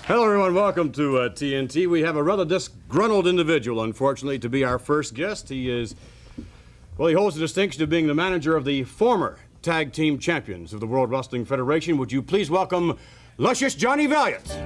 Hello, everyone. Welcome to TNT. We have a rather disgruntled individual, unfortunately, to be our first guest. He holds the distinction of being the manager of the former tag team champions of the World Wrestling Federation. Would you please welcome Luscious Johnny Valiant?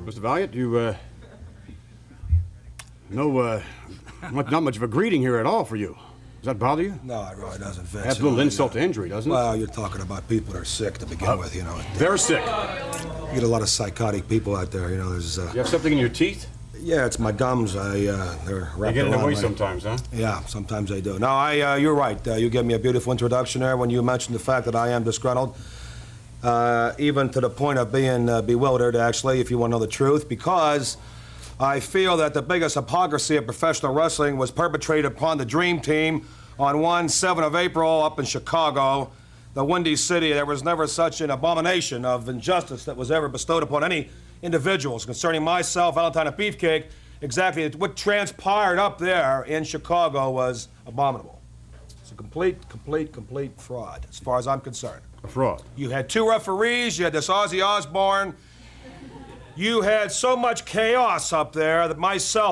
Mr. Valiant, not much of a greeting here at all for you. Does that bother you? No, it really doesn't, Vince. That's a little insult to injury, doesn't it? Well, you're talking about people that are sick to begin with, you know. They're sick. You get a lot of psychotic people out there, you know. There's. You have something in your teeth? Yeah, it's my gums. They're wrapped They get in the around way my... sometimes, huh? Yeah, sometimes they do. No, you're right. You gave me a beautiful introduction there when you mentioned the fact that I am disgruntled. Even to the point of being bewildered, actually, if you want to know the truth, because I feel that the biggest hypocrisy of professional wrestling was perpetrated upon the Dream Team on 7 of April up in Chicago, the Windy City. There was never such an abomination of injustice that was ever bestowed upon any individuals. Concerning myself, Valentine, and Beefcake, exactly what transpired up there in Chicago was abominable. It's a complete fraud, as far as I'm concerned. A fraud. You had 2 referees, you had this Ozzy Osbourne. You had so much chaos up there that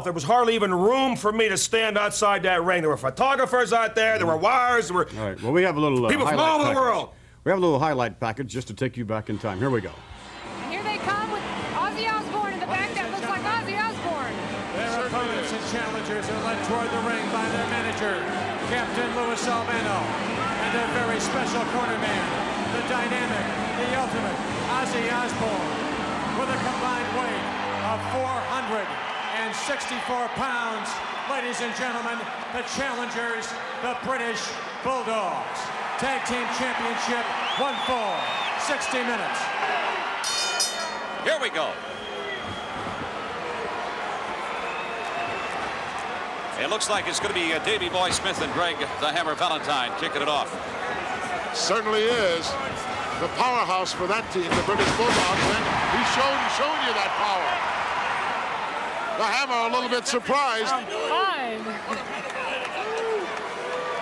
there was hardly even room for me to stand outside that ring. There were photographers out there, there were wires, there were... All right, well, we have a little people from all over the world. We have a little highlight package just to take you back in time. Here we go. And here they come with Ozzy Osbourne in the back. That looks like Ozzy Osbourne. Their opponents and challengers are led toward the ring by their manager, Captain Louis Albano, and their very special corner man, the dynamic, the ultimate, Ozzy Osbourne, with a combined weight of 464 pounds. Ladies and gentlemen, the challengers, the British Bulldogs. Tag Team Championship, 1 fall, 60 minutes. Here we go. It looks like it's going to be Davey Boy Smith and Greg the Hammer Valentine kicking it off. Certainly is. The powerhouse for that team, the British Bulldogs, and he's showing you that power. The Hammer a little bit surprised. Fine.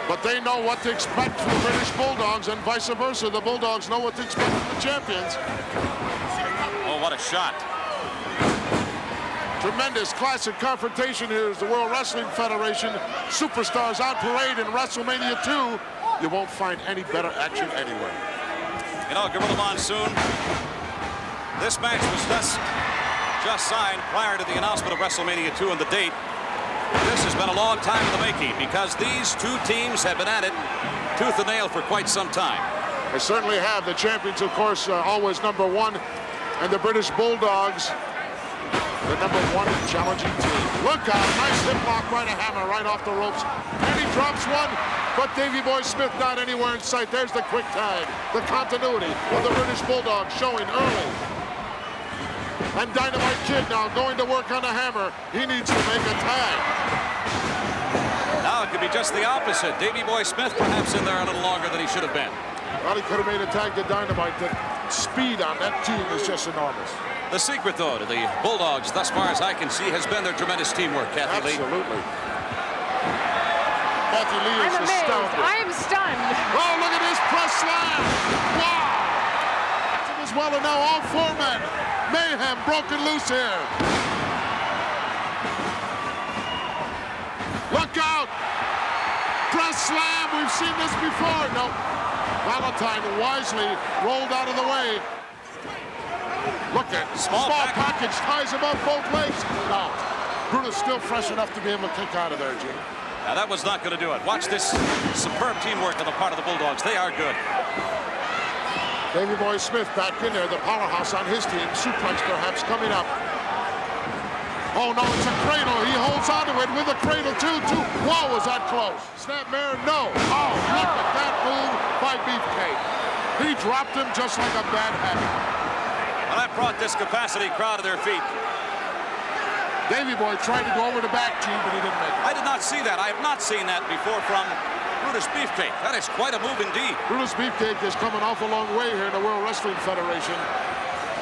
But they know what to expect from the British Bulldogs, and vice versa. The Bulldogs know what to expect from the champions. Oh, what a shot. Tremendous classic confrontation here is the World Wrestling Federation. Superstars on parade in WrestleMania 2. You won't find any better action anywhere. You know, Gorilla Monsoon, this match was just signed prior to the announcement of WrestleMania 2 and the date. This has been a long time in the making because these 2 teams have been at it tooth and nail for quite some time. They certainly have. The champions, of course, always number 1, and the British Bulldogs, the number 1 challenging team. Look out, nice hip lock by the Hammer right off the ropes. And he drops one, but Davey Boy Smith not anywhere in sight. There's the quick tag. The continuity of the British Bulldogs showing early. And Dynamite Kid now going to work on the Hammer. He needs to make a tag. Now it could be just the opposite. Davey Boy Smith perhaps in there a little longer than he should have been. Well, he could have made a tag to Dynamite. The speed on that team is just enormous. The secret, though, to the Bulldogs, thus far as I can see, has been their tremendous teamwork, Kathy Lee. Absolutely. Kathy Lee is I'm amazed. astounded. I am stunned. Oh, look at this press slam. Wow. As well, and now all 4 men. Mayhem broken loose here. Look out. Press slam. We've seen this before. No. Valentine wisely rolled out of the way. Look at small package ties him up both legs. No. Brutus still fresh enough to be able to kick out of there, Jim. Now that was not going to do it. Watch this superb teamwork on the part of the Bulldogs. They are good. Davey Boy Smith back in there, the powerhouse on his team. Suplex perhaps coming up. Oh no, it's a cradle. He holds onto it with a cradle too. Whoa, was that close? Snapmare, no. Oh, look at that move by Beefcake. He dropped him just like a bad habit. Well, that brought this capacity crowd to their feet. Davey Boy tried to go over the back, Gene, but he didn't make it. I did not see that. I have not seen that before from Brutus Beefcake. That is quite a move indeed. Brutus Beefcake is coming off a long way here in the World Wrestling Federation.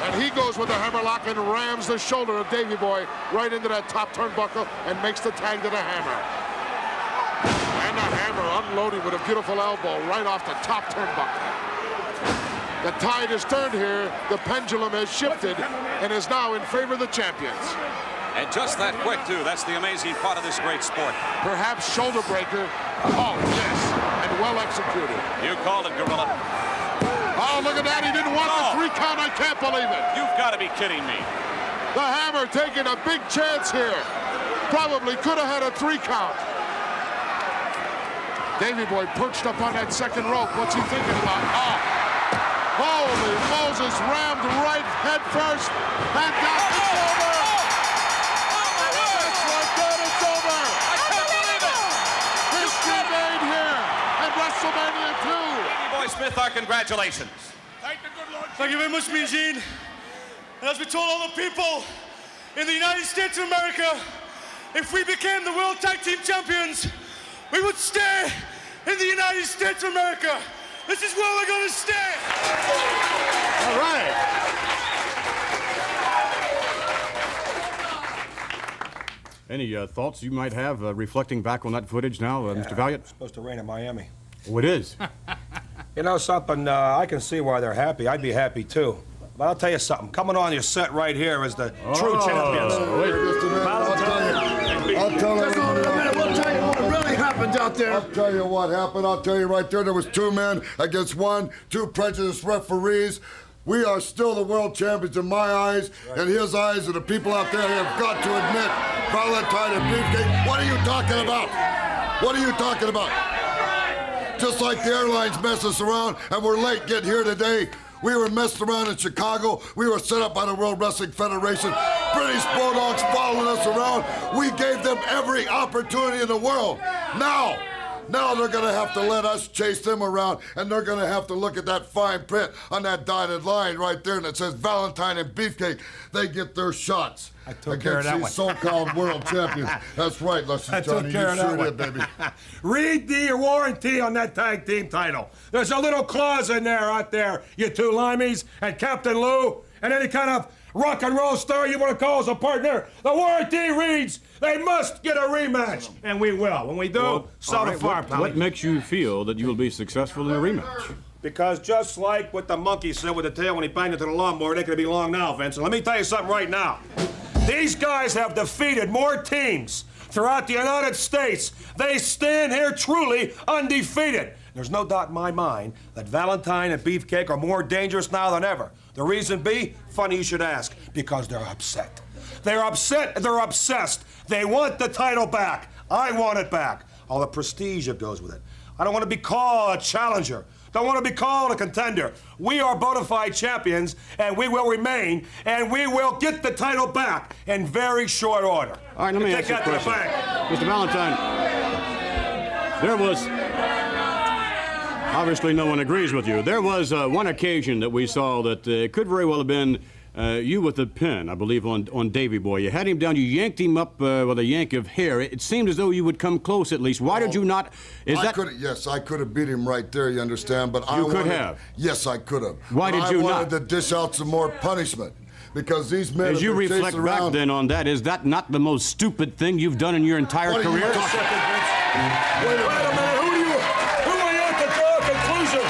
And he goes with the hammerlock and rams the shoulder of Davey Boy right into that top turnbuckle and makes the tag to the hammer. And the hammer unloading with a beautiful elbow right off the top turnbuckle. The tide has turned here. The pendulum has shifted and is now in favor of the champions. And just that quick, too. That's the amazing part of this great sport. Perhaps shoulder breaker. Oh, yes. And well executed. You called it, Gorilla. Oh, look at that. He didn't want the 3 count. I can't believe it. You've got to be kidding me. The hammer taking a big chance here. Probably could have had a 3 count. Davey Boy perched up on that second rope. What's he thinking about? Oh. Holy Moses, rammed right head first. And got it's over. That's like that, it's over. I can't believe it. History made here at WrestleMania 2. Davey Boy Smith, our congratulations. Thank you very much, Mean Gene. And as we told all the people in the United States of America, if we became the World Tag Team Champions, we would stay in the United States of America. This is where we're going to stay. All right. Any thoughts you might have reflecting back on that footage now, Mr. Valiant? It's supposed to rain in Miami. Oh, it is. You know something, I can see why they're happy. I'd be happy too. But I'll tell you something, coming on your set right here is the true champions. I'll tell you what really happened out there. I'll tell you what happened. I'll tell you right there. There was 2 men against 1, 2 prejudiced referees. We are still the world champions in my eyes, and his eyes, and the people out there have got to admit, Valentine and Beefcake, what are you talking about? What are you talking about? Just like the airlines mess us around, and we're late getting here today. We were messed around in Chicago. We were set up by the World Wrestling Federation. British Bulldogs following us around. We gave them every opportunity in the world. Now they're going to have to let us chase them around, and they're going to have to look at that fine print on that dotted line right there, and it says Valentine and Beefcake. They get their shots. I took care of that against one. these so-called world champions. That's right, Lester Johnny. You sure did, baby. Read the warranty on that tag team title. There's a little clause in there out there, you 2 limeys, and Captain Lou, and any kind of rock and roll star you want to call as a partner. The warranty reads they must get a rematch, and we will. When we do, sell the farm, Tommy. What makes you feel that you will be successful in a rematch? Because just like what the monkey said with the tail when he banged into the lawnmower, it ain't gonna be long now, Vince. And let me tell you something right now. These guys have defeated more teams throughout the United States. They stand here truly undefeated. There's no doubt in my mind that Valentine and Beefcake are more dangerous now than ever. The reason be, funny you should ask, because they're upset. They're upset, they're obsessed. They want the title back. I want it back. All the prestige that goes with it. I don't want to be called a challenger. Don't want to be called a contender. We are bona fide champions, and we will remain, and we will get the title back in very short order. All right, let me ask you a question. Mr. Valentine, there was... Obviously, no one agrees with you. There was one occasion that we saw that could very well have been you with the pin, I believe, on Davey Boy. You had him down, you yanked him up with a yank of hair. It seemed as though you would come close at least. Why did you not? Yes, I could have beat him right there, you understand, but You could have? Yes, I could have. Why did you not? I wanted to dish out some more punishment. Because these men As you reflect back around, then on that, is that not the most stupid thing you've done in your entire What are you career? talking- Wait a minute, who are you to draw a conclusion?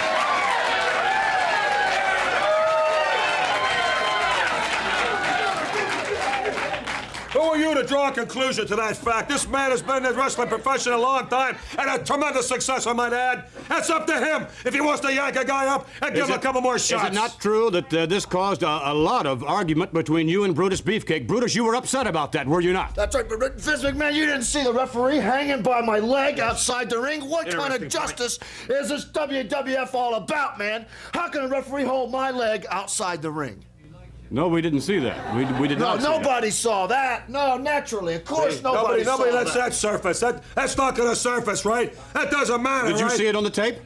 Who are you to draw a conclusion to that fact? This man has been in the wrestling profession a long time and a tremendous success, I might add. That's up to him if he wants to yank a guy up and give him a couple more shots. Is it not true that this caused a lot of argument between you and Brutus Beefcake? Brutus, you were upset about that, were you not? That's right, but Vince McMahon, you didn't see the referee hanging by my leg outside the ring. What kind of justice is this WWF all about, man? How can a referee hold my leg outside the ring? No, we didn't see that. We did not see that. Nobody saw that. No, naturally, of course, nobody Nobody saw lets that surface. That's not going to surface, right? That doesn't matter, Did you right? see it on the tape?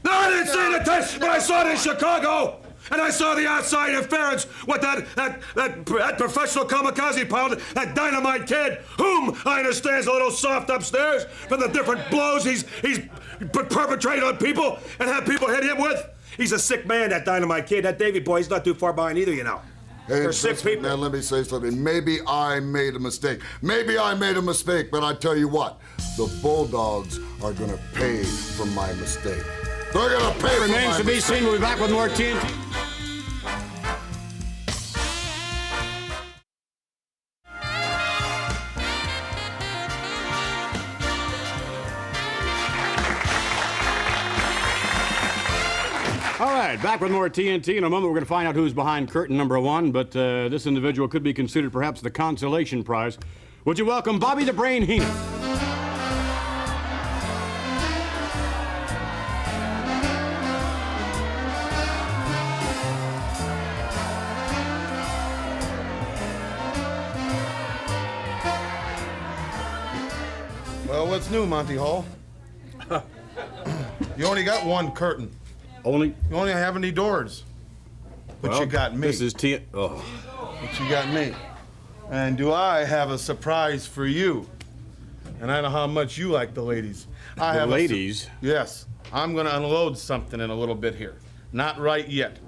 No, I didn't see the tape, but I saw it in Chicago. And I saw the outside interference with that professional kamikaze pilot, that dynamite kid, whom I understand is a little soft upstairs from the different blows he's perpetrated on people and had people hit him with. He's a sick man, that dynamite kid. That Davy boy, he's not too far behind either, you know. Hey, They're sick people. Man, let me say something. Maybe I made a mistake. But I tell you what, the Bulldogs are gonna pay for my mistake. They're gonna pay for my Remains to be mistake. seen. We'll be back with more TNT. All right, back with more TNT. In a moment, we're going to find out who's behind curtain number 1, but this individual could be considered perhaps the consolation prize. Would you welcome Bobby the Brain Heenan? Well, what's new, Monty Hall? You only got one curtain. Only? You only have any doors. But Well, you got me. This is Oh. But you got me. And do I have a surprise for you? And I know how much you like the ladies. I The have ladies? Yes. I'm going to unload something in a little bit here. Not right yet.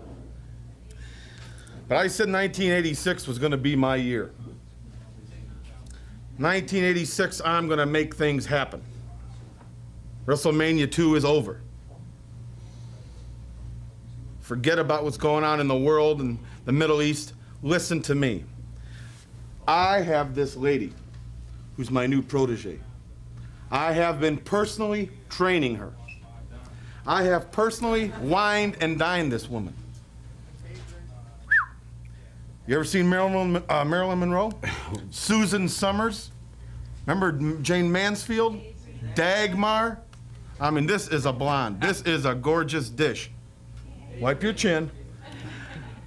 But I said 1986 was going to be my year. 1986, I'm going to make things happen. WrestleMania 2 is over. Forget about what's going on in the world and the Middle East. Listen to me. I have this lady who's my new protege. I have been personally training her. I have personally wined and dined this woman. You ever seen Marilyn Monroe? Susan Summers? Remember Jane Mansfield? Dagmar? I mean, this is a blonde. This is a gorgeous dish. Wipe your chin,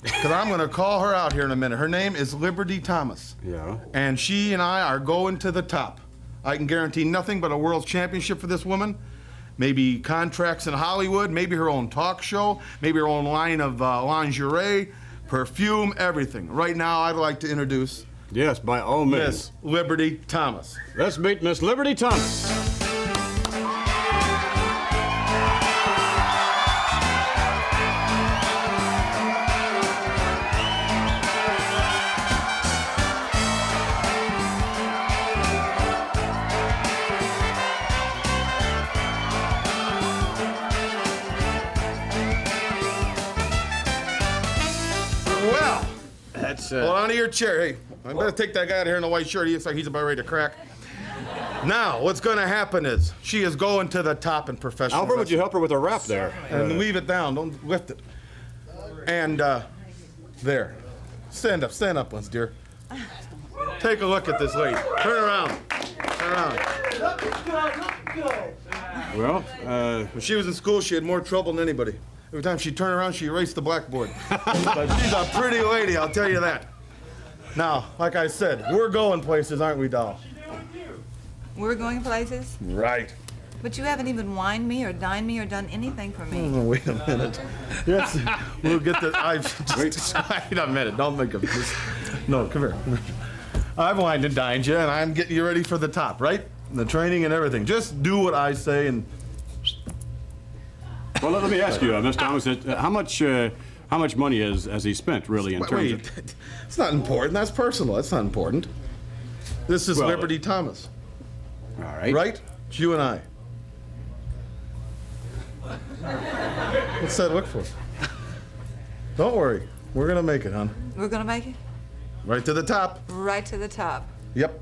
because I'm going to call her out here in a minute. Her name is Liberty Thomas. Yeah. And she and I are going to the top. I can guarantee nothing but a world championship for this woman. Maybe contracts in Hollywood, maybe her own talk show, maybe her own line of lingerie, perfume, everything. Right now, I'd like to introduce Yes, by all means. Miss Liberty Thomas. Let's meet Miss Liberty Thomas. Well, That's hold on to your chair. Hey, I better take that guy out of here in the white shirt. He looks like he's about ready to crack. Now, what's going to happen is she is going to the top in professional Alfred, would you help her with a rap there? And leave it down. Don't lift it. And there. Stand up once, dear. Take a look at this lady. Turn around. Turn around. Well, When she was in school, she had more trouble than anybody. Every time she'd turn around, she erased the blackboard. But she's a pretty lady, I'll tell you that. Now, like I said, we're going places, aren't we, doll? We're going places? Right. But you haven't even wined me or dined me or done anything for me. Oh, wait a minute. Yes, we'll get the. Wait a minute. Don't make a. No, come here. I've wined and dined you, and I'm getting you ready for the top, right? The training and everything. Just do what I say, and well, let me ask you, Miss Thomas, how much money has he spent really in terms wait. of? It's not important. That's personal. That's not important. This is Well, Liberty Thomas, All right. right? It's you and I. What's that look for? Don't worry. We're gonna make it, hon. We're gonna make it? Right to the top. Right to the top. Yep.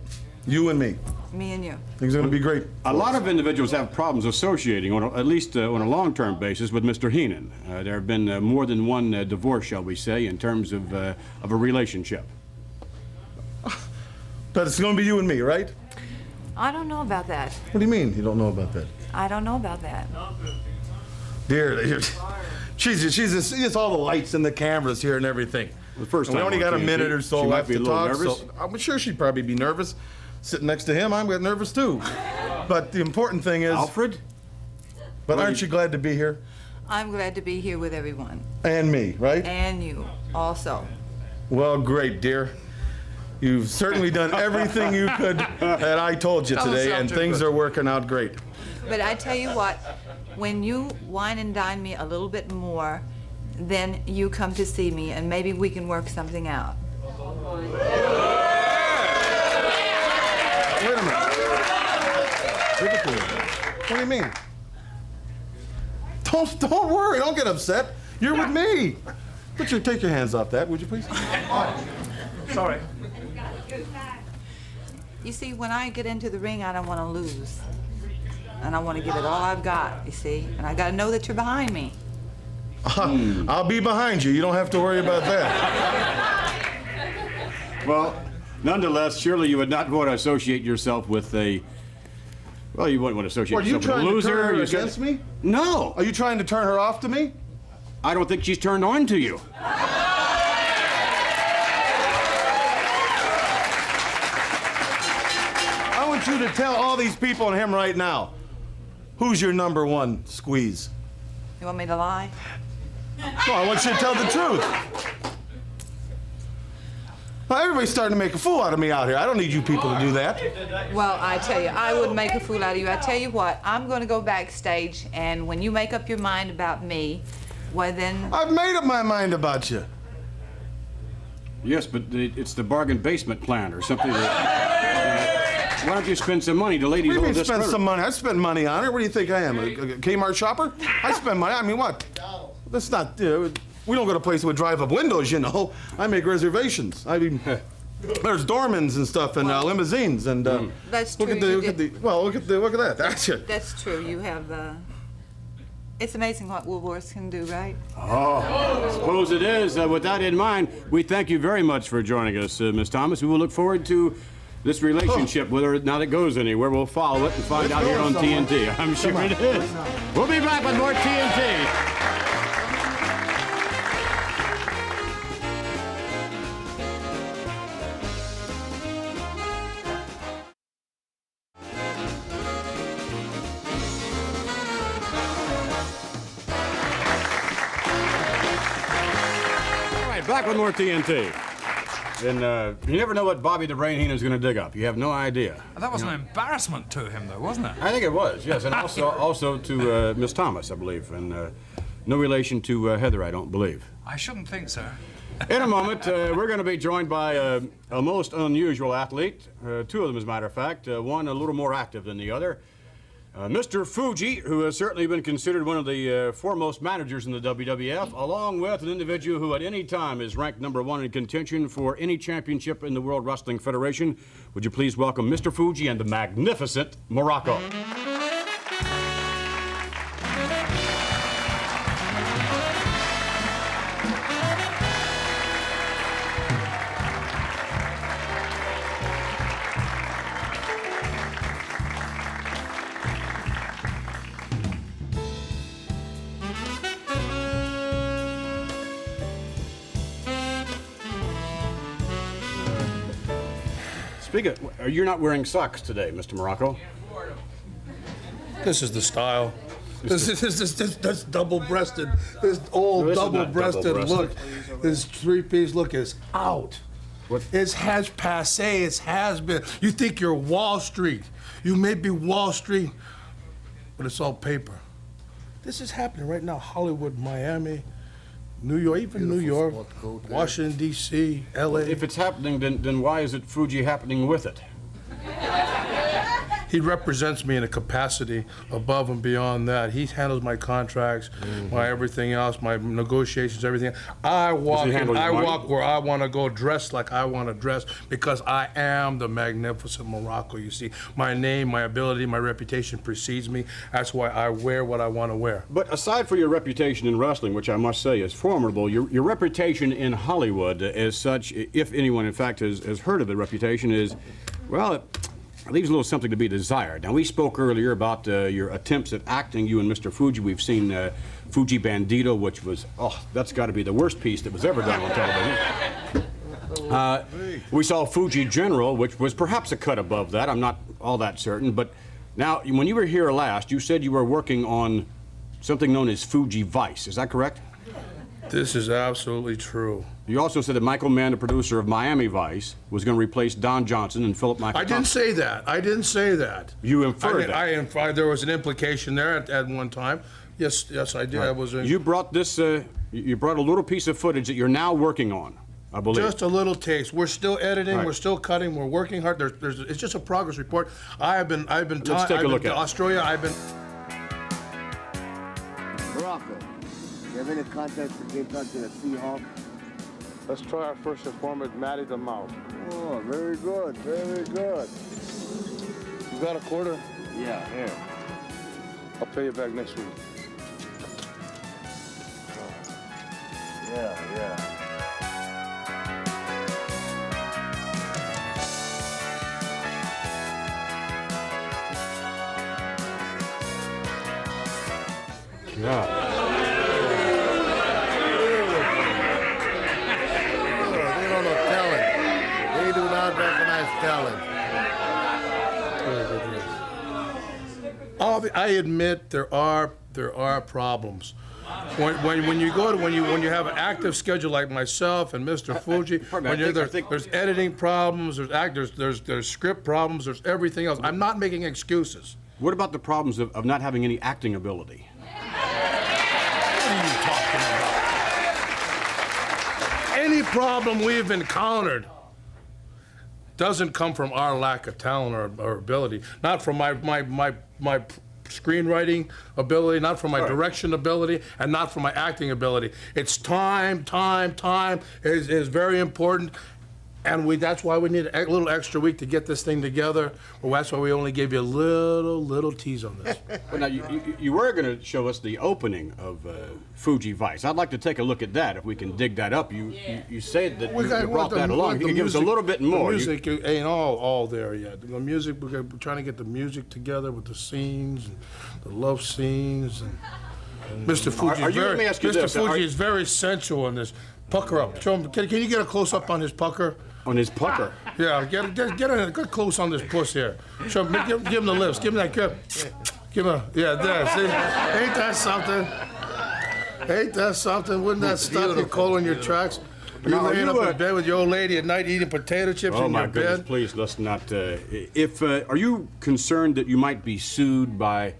You and me. Me and you. Things are gonna be great. A lot of individuals have problems associating, at least on a long-term basis, with Mr. Heenan. There have been more than one divorce, shall we say, in terms of a relationship. But it's gonna be you and me, right? I don't know about that. What do you mean you don't know about that? I don't know about that. Dear, she's just all the lights and the cameras here and everything. The first And we time only on got a TNT, minute or so she might left be a to little talk. nervous. So I'm sure she'd probably be nervous. Sitting next to him, I'm getting nervous too. But the important thing is, Alfred? but aren't you glad to be here? I'm glad to be here with everyone. And me, right? And you also. Well, great, dear. You've certainly done everything you could that I told you today, and things are working out great. But I tell you what, when you wine and dine me a little bit more, then you come to see me, and maybe we can work something out. Wait a minute. What do you mean? Don't worry, don't get upset. You're with me. Take your hands off that, would you please? Sorry. You see, when I get into the ring, I don't want to lose. And I want to give it all I've got, you see? And I got to know that you're behind me. I'll be behind you. You don't have to worry about that. Well, nonetheless, surely you would not want to associate yourself with a... Well, you wouldn't want to associate Are you yourself with a trying to loser. turn her against me? No. Are you trying to turn her off to me? I don't think she's turned on to you. I want you to tell all these people and him right now, who's your number one squeeze? You want me to lie? No, I want you to tell the truth. Well, everybody's starting to make a fool out of me out here. I don't need you people to do that. Well, I tell you, I would make a fool out of you. I tell you what, I'm going to go backstage, and when you make up your mind about me, well then... I've made up my mind about you. Yes, but it's the bargain basement plan or something that... why don't you spend some money? The ladies What do you mean will spend some money? I spend money on her. What do you think I am, a Kmart shopper? I spend money. I mean, what? That's not... we don't go to places that would drive up windows, you know. I make reservations. I mean... There's doormans and stuff and limousines and That's true. look at that. That's it. That's true. You have it's amazing what Woolworths can do, right? Oh, I suppose it is. With that in mind, we thank you very much for joining us, Miss Thomas. We will look forward to this relationship, whether or not it goes anywhere. We'll follow it and find out here on TNT. I'm sure it is. We'll be back with more TNT. Back with more TNT. And you never know what Bobby the Brain Heenan's going to dig up. You have no idea. That was an embarrassment to him, though, wasn't it? I think it was, yes. And also to Miss Thomas, I believe. And no relation to Heather, I don't believe. I shouldn't think so. In a moment, we're going to be joined by a most unusual athlete. Two of them, as a matter of fact. One a little more active than the other. Mr. Fuji, who has certainly been considered one of the foremost managers in the WWF, along with an individual who at any time is ranked #1 in contention for any championship in the World Wrestling Federation. Would you please welcome Mr. Fuji and the magnificent Muraco. You're not wearing socks today, Mr. Muraco. This is the style. This double-breasted, this old double-breasted look, this three-piece look is out. It has passé. It has been. You think you're Wall Street. You may be Wall Street, but it's all paper. This is happening right now. Hollywood, Miami, New York, even New York, Washington, D.C., L.A. If it's happening, then why is it Fuji happening with it? He represents me in a capacity above and beyond that. He handles my contracts, my everything else, my negotiations, everything. I walk where I want to go, dressed like I want to dress, because I am the magnificent Muraco. You see, my name, my ability, my reputation precedes me. That's why I wear what I want to wear. But aside from your reputation in wrestling, which I must say is formidable, your reputation in Hollywood as such, if anyone in fact has heard of the reputation, is, well, it leaves a little something to be desired. Now, we spoke earlier about your attempts at acting, you and Mr. Fuji. We've seen Fuji Bandito, which was, that's got to be the worst piece that was ever done on television. We saw Fuji General, which was perhaps a cut above that. I'm not all that certain. But now, when you were here last, you said you were working on something known as Fuji Vice. Is that correct? This is absolutely true. You also said that Michael Mann, the producer of Miami Vice, was going to replace Don Johnson and Philip Michael I didn't say that. I didn't say that. You inferred that. I inferred there was an implication there at one time. Yes, I did. Right. I was. You brought this. You brought a little piece of footage that you're now working on, I believe. Just a little taste. We're still editing. Right. We're still cutting. We're working hard. It's just a progress report. I've been. Let's take a look at it. Australia. I've been. Muraco, you have any contacts for Cape Town to the Seahawks? Let's try our first informant, Matty the Mouse. Oh, very good, very good. You got a quarter? Yeah, here. I'll pay you back next week. Yeah. Yeah. They don't know talent. They do not recognize talent. I admit there are problems. When you have an active schedule like myself and Mr. Fuji, there's editing problems, there's script problems, there's everything else. I'm not making excuses. What about the problems of not having any acting ability? What are you talking about? Any problem we've encountered doesn't come from our lack of talent or ability. Not from my screenwriting ability, not from my direction ability, and not from my acting ability. It's time is very important. And that's why we need a little extra week to get this thing together. Well, that's why we only gave you a little tease on this. Well, now, you were going to show us the opening of Fuji Vice. I'd like to take a look at that, if we can dig that up. You said that you brought that along. You can give us a little bit more. The music ain't all there yet. The music, we're trying to get the music together with the scenes, and the love scenes. And Mr. Fuji is very sensual in this. Pucker up. Show him. Can you get a close up on his pucker? On his pucker? Yeah, get close on this puss here. Show him, give him the lips. Give him that grip. Give him there. See? Ain't that something? Ain't that something? Wouldn't that stop you cold in your tracks? You laying up in bed with your old lady at night eating potato chips in your bed? Oh my goodness! Please, let's not. Are you concerned that you might be sued by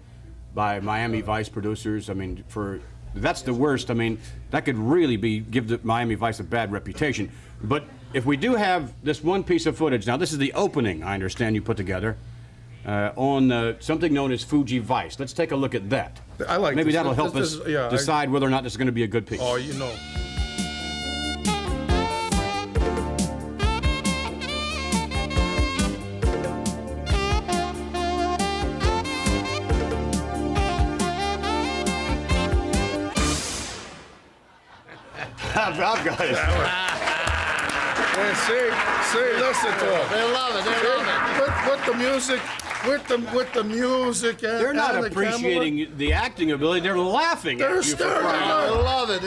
Miami Vice producers? I mean, that's the worst. I mean, that could really give the Miami Vice a bad reputation. But if we do have this one piece of footage, now this is the opening, I understand you put together, on something known as Fuji Vice. Let's take a look at that. I like Maybe this. that'll help us decide whether or not this is going to be a good piece. Oh, you know. I've got it. See, listen to them. They love it. With the music. They're not appreciating the acting ability. They're laughing at you. They love it.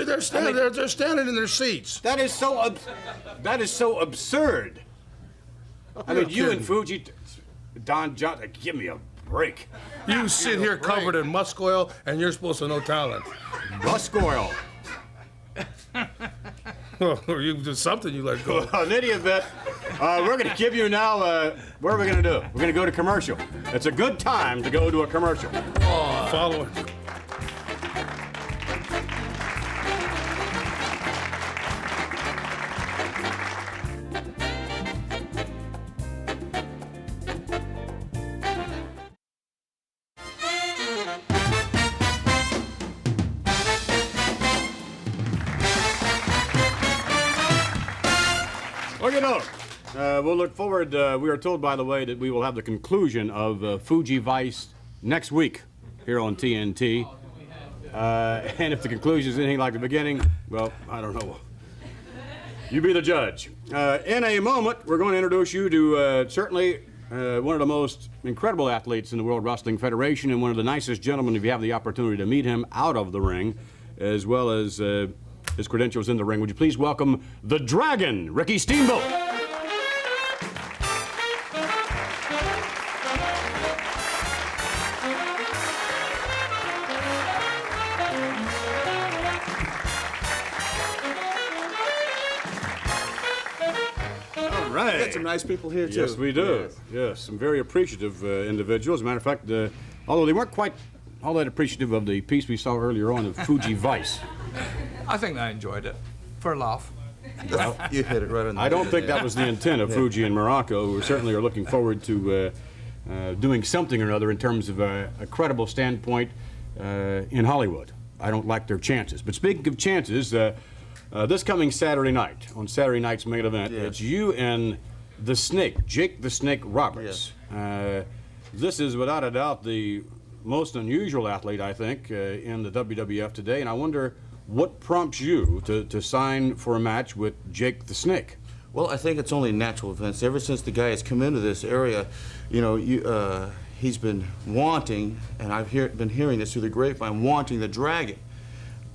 They're standing in their seats. That is so absurd. I mean, you and Fuji, Don Johnson, give me a break. You sit here covered in musk oil, and you're supposed to know talent. Musk oil. There's something you let go. In any event, we're going to give you now, what are we going to do? We're going to go to commercial. It's a good time to go to a commercial. Follow it. We'll look forward. We are told, by the way, that we will have the conclusion of Fuji Vice next week here on TNT. And if the conclusion is anything like the beginning, well, I don't know. You be the judge. In a moment, we're going to introduce you to certainly one of the most incredible athletes in the World Wrestling Federation and one of the nicest gentlemen if you have the opportunity to meet him out of the ring, as well as his credentials in the ring. Would you please welcome the Dragon, Ricky Steamboat. All right. We got some nice people here, too. Yes, we do. Yes, some very appreciative individuals. As a matter of fact, although they weren't quite all that appreciative of the piece we saw earlier on of Fuji Vice. I think they enjoyed it. For a laugh. Well, you hit it right on the I don't think that was the intent of Fuji and Muraco, who certainly are looking forward to doing something or another in terms of a credible standpoint in Hollywood. I don't like their chances. But speaking of chances, this coming Saturday night, on Saturday night's main event, it's you and the Snake, Jake the Snake Roberts. This is without a doubt the most unusual athlete, I think, in the WWF today, and I wonder what prompts you to sign for a match with Jake the Snake? Well, I think it's only natural events. Ever since the guy has come into this area, you know, he's been wanting, and I've been hearing this through the grapevine, wanting the Dragon.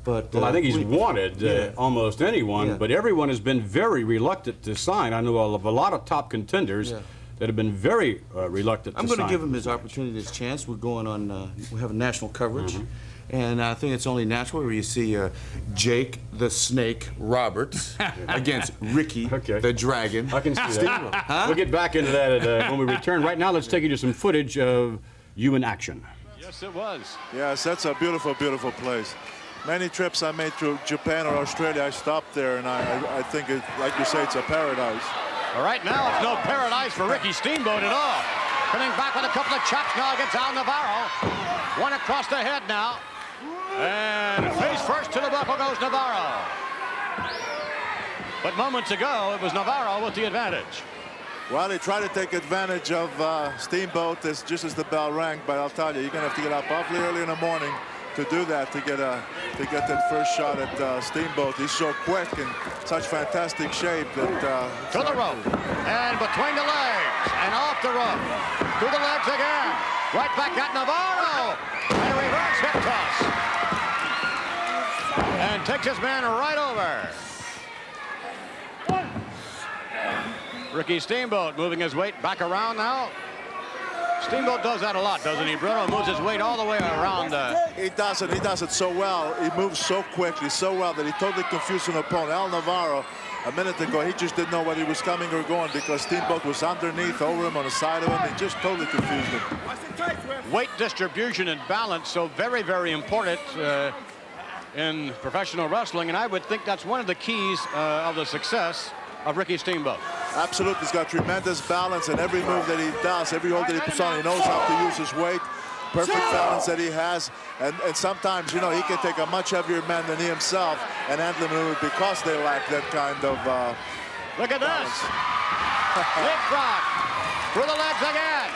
But well, I think he's wanted almost anyone, but everyone has been very reluctant to sign. I know of a lot of top contenders that have been very reluctant to sign. I'm going to give him his opportunity, his chance. We're going on, we have national coverage. And I think it's only natural where you see Jake the Snake Roberts against Ricky the Dragon. I can see that. We'll get back into that when we return. Right now, let's take you to some footage of you in action. Yes, it was. Yes, that's a beautiful, beautiful place. Many trips I made through Japan or Australia, I stopped there, and I think, like you say, it's a paradise. All right, now it's no paradise for Ricky Steamboat at all. Coming back with a couple of chops now against Al Navarro. One across the head now. And face first to the buckle goes Navarro. But moments ago, it was Navarro with the advantage. Well, they try to take advantage of Steamboat just as the bell rang, but I'll tell you, you're going to have to get up awfully early in the morning to do that, to get that first shot at Steamboat. He's so quick and such fantastic shape that... to the rope, and between the legs, and off the rope. To the legs again. Right back at Navarro. And a reverse hip toss. And takes his man right over. Ricky Steamboat moving his weight back around now. Steamboat does that a lot, doesn't he, Bruno? Moves his weight all the way around. He does it so well. He moves so quickly, so well, that he totally confused an opponent. Al Navarro, a minute ago, he just didn't know whether he was coming or going because Steamboat was underneath, over him, on the side of him. He just totally confused him. Weight distribution and balance, so very, very important in professional wrestling, and I would think that's one of the keys of the success of Ricky Steamboat. Absolutely, he's got tremendous balance, and every move that he does, every hold that he puts on, he knows how to use his weight. Perfect balance that he has, and sometimes, you know, he can take a much heavier man than he himself and handle him because they lack that kind of Look at balance. this. Leapfrog through the legs again.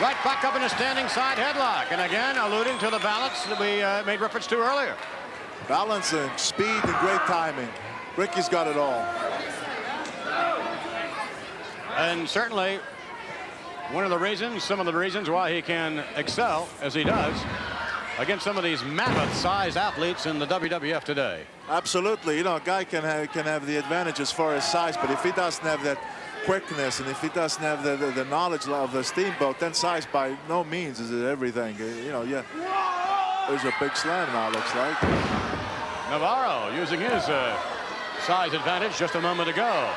Right back up in a standing side headlock, and again alluding to the balance that we made reference to earlier. Balance and speed and great timing. Ricky's got it all. And certainly one of the reasons, some of the reasons why he can excel as he does against some of these mammoth-sized athletes in the WWF today. Absolutely. You know, a guy can have the advantage as far as size, but if he doesn't have that quickness and if he doesn't have the knowledge of the Steamboat, then size by no means is it everything. You know, there's a big slam now, looks like. Navarro using his size advantage just a moment ago.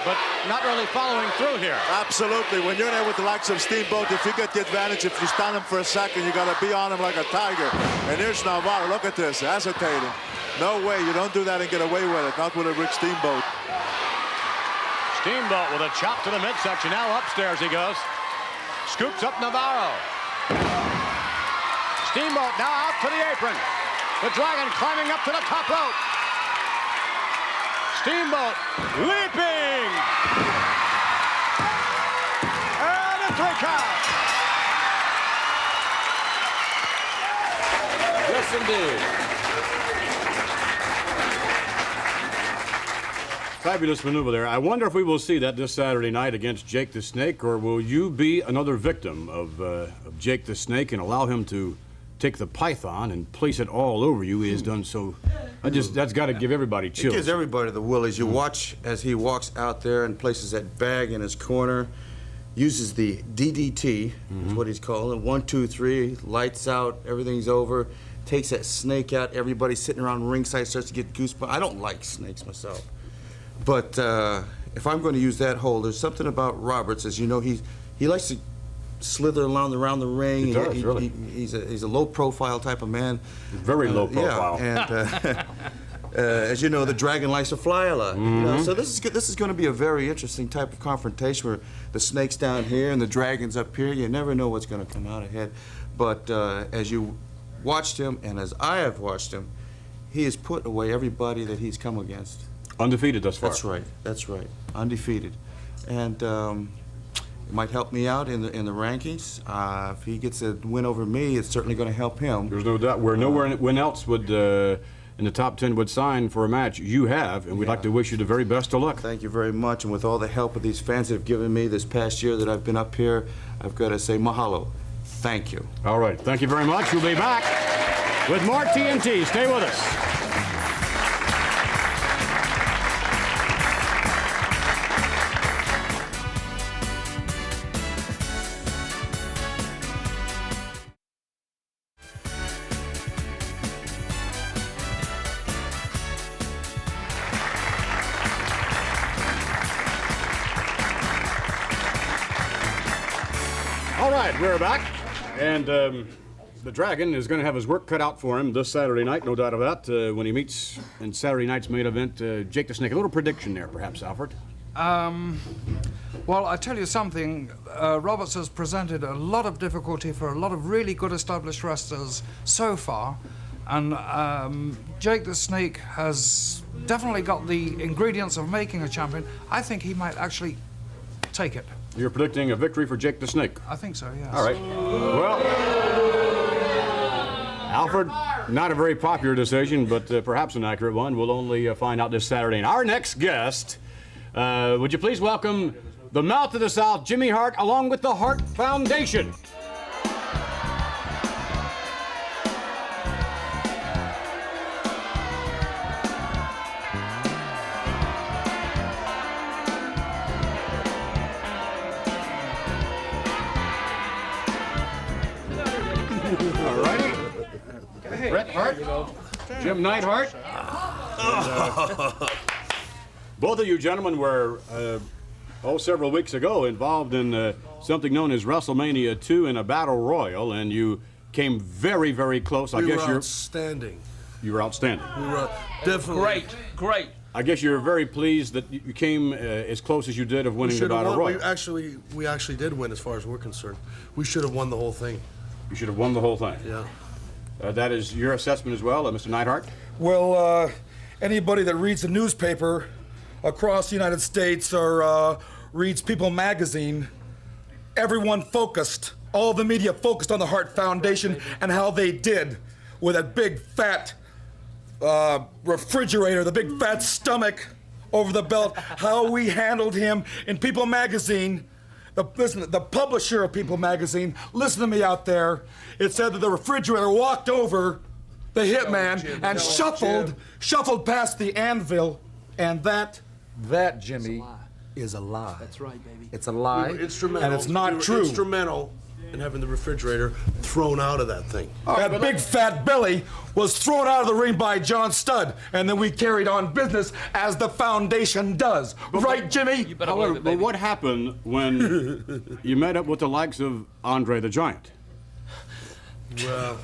But not really following through here. Absolutely. When you're there with the likes of Steamboat, if you get the advantage, if you stun him for a second, you got to be on him like a tiger. And here's Navarro. Look at this, hesitating. No way. You don't do that and get away with it. Not with a Rick Steamboat. Steamboat with a chop to the midsection. Now upstairs he goes. Scoops up Navarro. Steamboat now out to the apron. The Dragon climbing up to the top rope. Steamboat leaping. And a 3 count. Yes, indeed. Fabulous maneuver there. I wonder if we will see that this Saturday night against Jake the Snake, or will you be another victim of Jake the Snake and allow him to take the python and place it all over you? He has done so. That's got to give everybody chills. It gives everybody the willies. You watch as he walks out there and places that bag in his corner, uses the DDT, is what he's calling it. 1, 2, 3, lights out, everything's over. Takes that snake out. Everybody sitting around ringside starts to get goosebumps. I don't like snakes myself. But if I'm going to use that hold, there's something about Roberts, as you know, he likes to slither around the ring. He does, really. He's a low-profile type of man. Very low profile. Yeah, and as you know, the dragon likes to fly a lot. You know? So this is going to be a very interesting type of confrontation where the snake's down here and the dragon's up here. You never know what's going to come out ahead. But as you watched him, and as I have watched him, he has put away everybody that he's come against. Undefeated thus far. That's right. That's right. Undefeated, and it might help me out in the rankings. If he gets a win over me, it's certainly going to help him. There's no doubt. Where nowhere when else would in the top 10 would sign for a match, you have, and we'd like to wish you the very best of luck. Thank you very much, and with all the help of these fans that have given me this past year that I've been up here, I've got to say mahalo. Thank you. All right. Thank you very much. We'll be back with more TNT. Stay with us. All right, we're back, and the Dragon is going to have his work cut out for him this Saturday night, no doubt of that, when he meets in Saturday night's main event, Jake the Snake. A little prediction there, perhaps, Alfred? Well, I tell you something, Roberts has presented a lot of difficulty for a lot of really good established wrestlers so far, and Jake the Snake has definitely got the ingredients of making a champion. I think he might actually take it. You're predicting a victory for Jake the Snake? I think so, yes. All right. Well, Alfred, not a very popular decision, but perhaps an accurate one. We'll only find out this Saturday. And our next guest, would you please welcome the Mouth of the South, Jimmy Hart, along with the Hart Foundation. Bret Hart, Jim Neidhart. Both of you gentlemen were, several weeks ago involved in something known as WrestleMania 2 in a battle royal, and you came very, very close. We were outstanding. You were outstanding. We were definitely great. I guess you're very pleased that you came as close as you did of winning the battle royal. We actually did win, as far as we're concerned. We should have won the whole thing. You should have won the whole thing. Yeah. That is your assessment as well, Mr. Neidhart? Well, anybody that reads the newspaper across the United States or reads People magazine, everyone focused, all the media focused on the Hart Foundation and how they did with a big fat refrigerator, the big fat stomach over the belt, how we handled him in People magazine. Listen, the publisher of People magazine, listen to me out there. It said that the refrigerator walked over the hitman and shuffled past the anvil, and that, Jimmy, is a lie. That's right, baby. It's a lie, and it's not true. Instrumental in having the refrigerator thrown out of that thing. That big fat Billy was thrown out of the ring by John Studd, and then we carried on business as the foundation does. Right, Jimmy? However, but what happened when you met up with the likes of Andre the Giant? Well,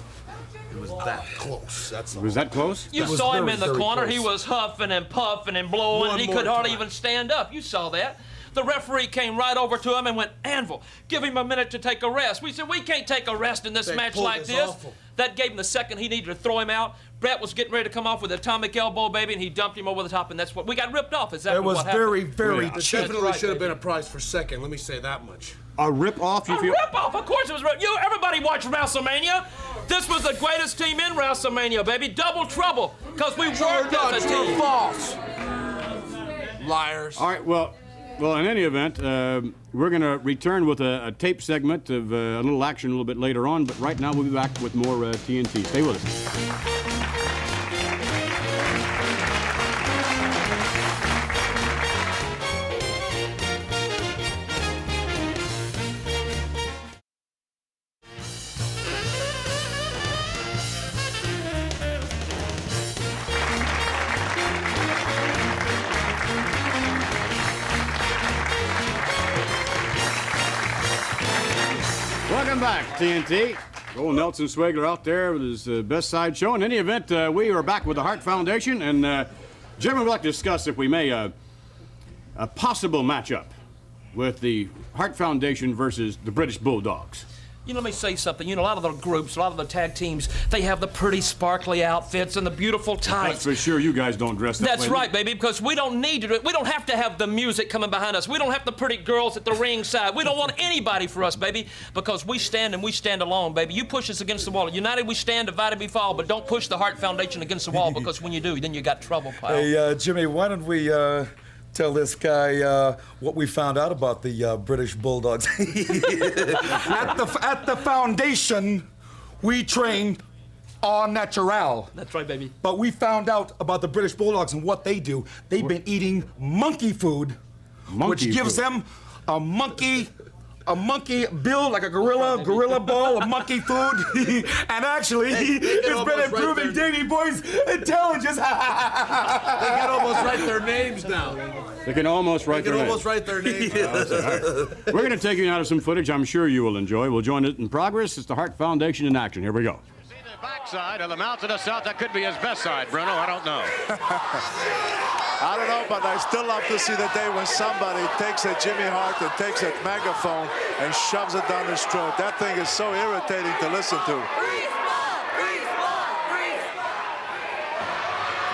it was that close. That's all. Was that close? You saw him in the corner. He was huffing and puffing and blowing, and he could hardly even stand up. You saw that. The referee came right over to him and went, Anvil, give him a minute to take a rest. We said, we can't take a rest in this match like this. Awful. That gave him the second he needed to throw him out. Bret was getting ready to come off with an atomic elbow, baby, and he dumped him over the top, and that's what we got ripped off. Is that what happened? It was very It definitely should have been a prize for second. Let me say that much. A rip-off, you feel? A rip-off? Of course it was. Everybody watched WrestleMania. This was the greatest team in WrestleMania, baby. Double trouble, because we worked as a team. False. Liars. All right, well, in any event, we're going to return with a tape segment of a little action a little bit later on, but right now we'll be back with more TNT. Stay with us. back, TNT. Old Nelson Swagler out there with his best side show. In any event, we are back with the Hart Foundation, and gentlemen, we'd like to discuss, if we may, a possible matchup with the Hart Foundation versus the British Bulldogs. You know, let me say something. You know, a lot of the groups, a lot of the tag teams, they have the pretty sparkly outfits and the beautiful tights. That's for sure you guys don't dress that way. That's right, baby, because we don't need to. We don't have to have the music coming behind us. We don't have the pretty girls at the ringside. We don't want anybody for us, baby, because we stand and we stand alone, baby. You push us against the wall. United we stand, divided we fall, but don't push the Hart Foundation against the wall, because when you do, then you got trouble, pal. Hey, Jimmy, why don't we tell this guy what we found out about the British Bulldogs? At the foundation, we train au natural. That's right, baby. But we found out about the British Bulldogs and what they do. They've been eating monkey food, which gives them a monkey build, like a gorilla ball of monkey food. And actually, it's been improving Davey Boy's intelligence. They can almost write their names now. They can almost write their names. We're going to take you out of some footage I'm sure you will enjoy. We'll join it in progress. It's the Hart Foundation in action. Here we go. See the backside of the mouth to the south. That could be his best side, Bruno. I don't know. I don't know, but I still love to see the day when somebody takes a Jimmy Hart and takes a megaphone and shoves it down his throat. That thing is so irritating to listen to.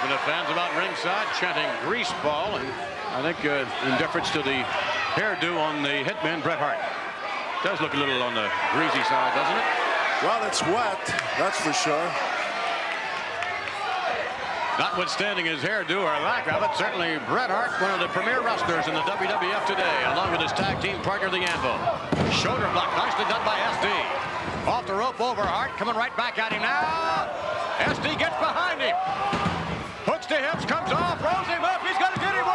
Even the fans about ringside chanting grease ball, and I think in deference to the hairdo on the hitman, Bret Hart. Does look a little on the greasy side, doesn't it? Well, it's wet, that's for sure. Notwithstanding his hairdo or lack of it, certainly Bret Hart, one of the premier wrestlers in the WWF today, along with his tag team partner, the Anvil. Shoulder block, nicely done by SD. Off the rope over Hart, coming right back at him now. SD gets behind him. Hooks to hips, comes off, rolls him up. He's going to get him 1,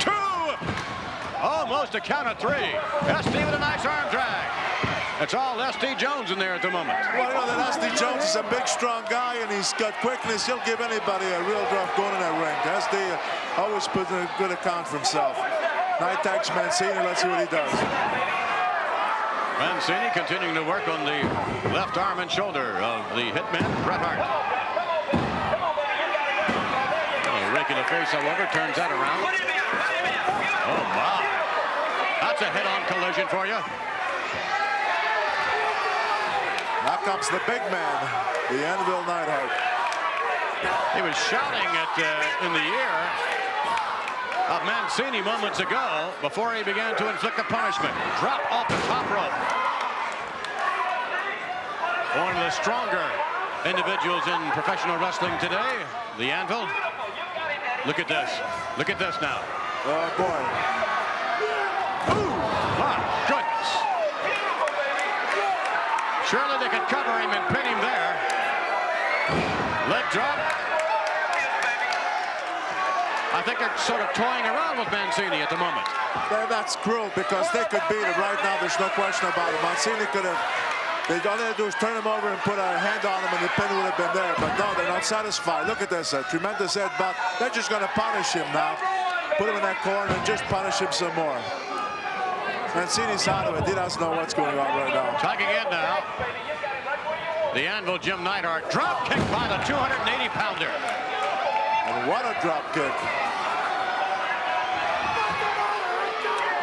2. Almost a count of 3. SD with a nice arm drag. It's all SD Jones in there at the moment. Well, you know that SD Jones is a big, strong guy, and he's got quickness. He'll give anybody a real rough going in that ring. SD always puts in a good account for himself. Night tags Mancini. Let's see what he does. Mancini continuing to work on the left arm and shoulder of the hitman, Bret Hart. Raking the face, however, turns that around. Oh, my. That's a head-on collision for you. Now comes the big man, the Anvil Neidhart. He was shouting in the ear of Mancini moments ago before he began to inflict the punishment. Drop off the top rope. One of the stronger individuals in professional wrestling today, the Anvil. Look at this. Look at this now. Oh, boy. Ooh, my goodness. Surely they could cover him and pin him there. Leg drop. I think they're sort of toying around with Mancini at the moment. That's cruel because they could beat him right now. There's no question about it. Mancini could have. All they had to do is turn him over and put a hand on him, and the pin would have been there. But no, they're not satisfied. Look at this, a tremendous headbutt. They're just going to punish him now. Put him in that corner and just punish him some more. Mancini's out of it. He doesn't know what's going on right now. Tugging in now. The Anvil, Jim Neidhart. Drop kick by the 280-pounder. And what a drop kick.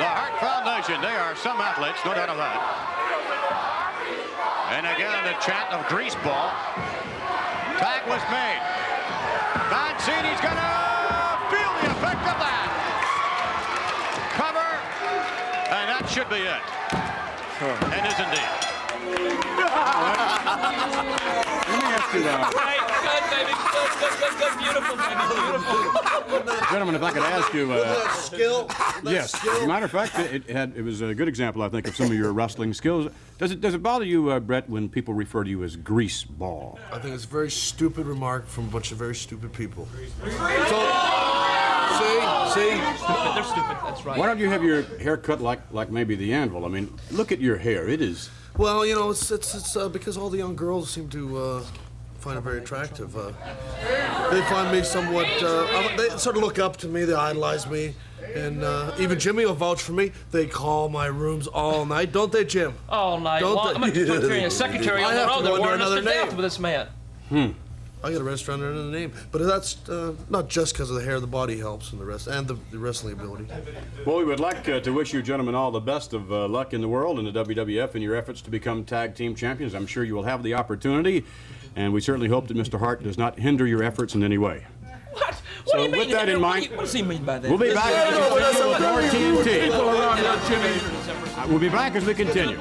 The Hart Foundation, they are some athletes, no doubt of that. And again, the chant of grease ball. Tag was made. Mancini's gonna feel the effect of that. Cover, and that should be it. And is indeed. Let me ask you Good, baby. Good, beautiful, baby, beautiful. Gentlemen, if I could ask you... that skill? Yes. As a matter of fact, it was a good example, I think, of some of your wrestling skills. Does it bother you, Brett, when people refer to you as grease ball? I think it's a very stupid remark from a bunch of very stupid people. So, see? Stupid, they're stupid, that's right. Why don't you have your hair cut like maybe the Anvil? I mean, look at your hair. It is... Well, you know, it's because all the young girls seem to find it very attractive. They find me somewhat... they sort of look up to me. They idolize me. And even Jimmy will vouch for me. They call my rooms all night, don't they, Jim? All night Don't long. they? I'm going to carry a secretary on the road. They're wearing us to death with this man. I got a restaurant under the name, but that's not just because of the hair. The body helps, and the rest, and the wrestling ability. Well, we would like to wish you gentlemen all the best of luck in the world in the WWF in your efforts to become tag team champions. I'm sure you will have the opportunity, and we certainly hope that Mr. Hart does not hinder your efforts in any way. What? So What do you mean? with that in mind, What does he mean by that? we'll be back with more TNT. People around here, Jimmy. We'll be back as we continue.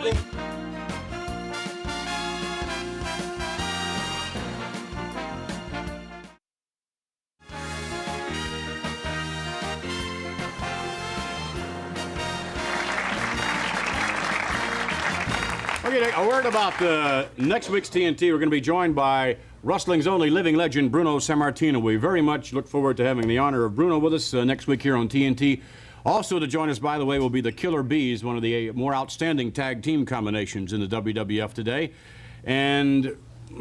Okay, a word about next week's TNT. We're going to be joined by wrestling's only living legend, Bruno Sammartino. We very much look forward to having the honor of Bruno with us next week here on TNT. Also to join us, by the way, will be the Killer Bees, one of the more outstanding tag team combinations in the WWF today. And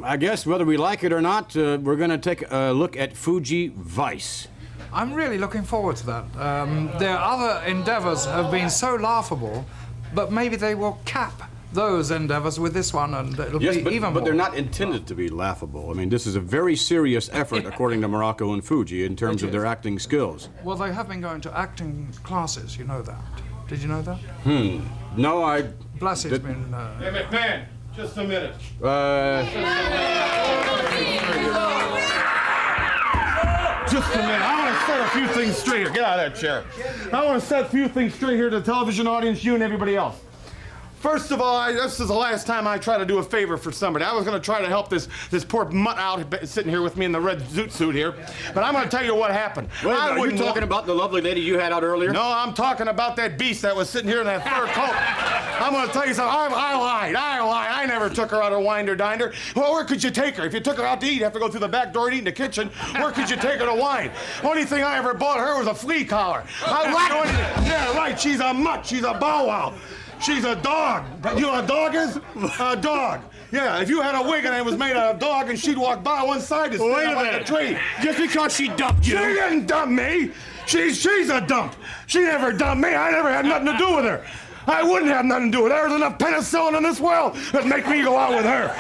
I guess whether we like it or not, we're going to take a look at Fuji Vice. I'm really looking forward to that. Their other endeavors have been so laughable, but maybe they will cap those endeavors with this one, and it'll be even more. But they're not intended to be laughable. I mean, this is a very serious effort, according to Muraco and Fuji, in terms of their acting skills. Well, they have been going to acting classes, you know that. Did you know that? No, I... Blassie's been... Hey, McMahon, just a minute. Just a minute. I want to set a few things straight here. Get out of that chair. I want to set a few things straight here to the television audience, you and everybody else. First of all, this is the last time I try to do a favor for somebody. I was going to try to help this poor mutt out sitting here with me in the red zoot suit here. But I'm going to tell you what happened. Wait, are you talking about the lovely lady you had out earlier? No, I'm talking about that beast that was sitting here in that fur coat. I'm going to tell you something. I lied. I never took her out or wined or dined her. Well, where could you take her? If you took her out to eat, you have to go through the back door and eat in the kitchen. Where could you take her to wine? Only thing I ever bought her was a flea collar. Yeah, right. She's a mutt. She's a bow wow. She's a dog. You know what a dog is? A dog. Yeah, if you had a wig and it was made out of dog and she'd walk by one side to stand up like a tree. Just because she dumped you. She didn't dump me. She's a dump. She never dumped me. I never had nothing to do with her. I wouldn't have nothing to do with her. There's enough penicillin in this world that'd make me go out with her.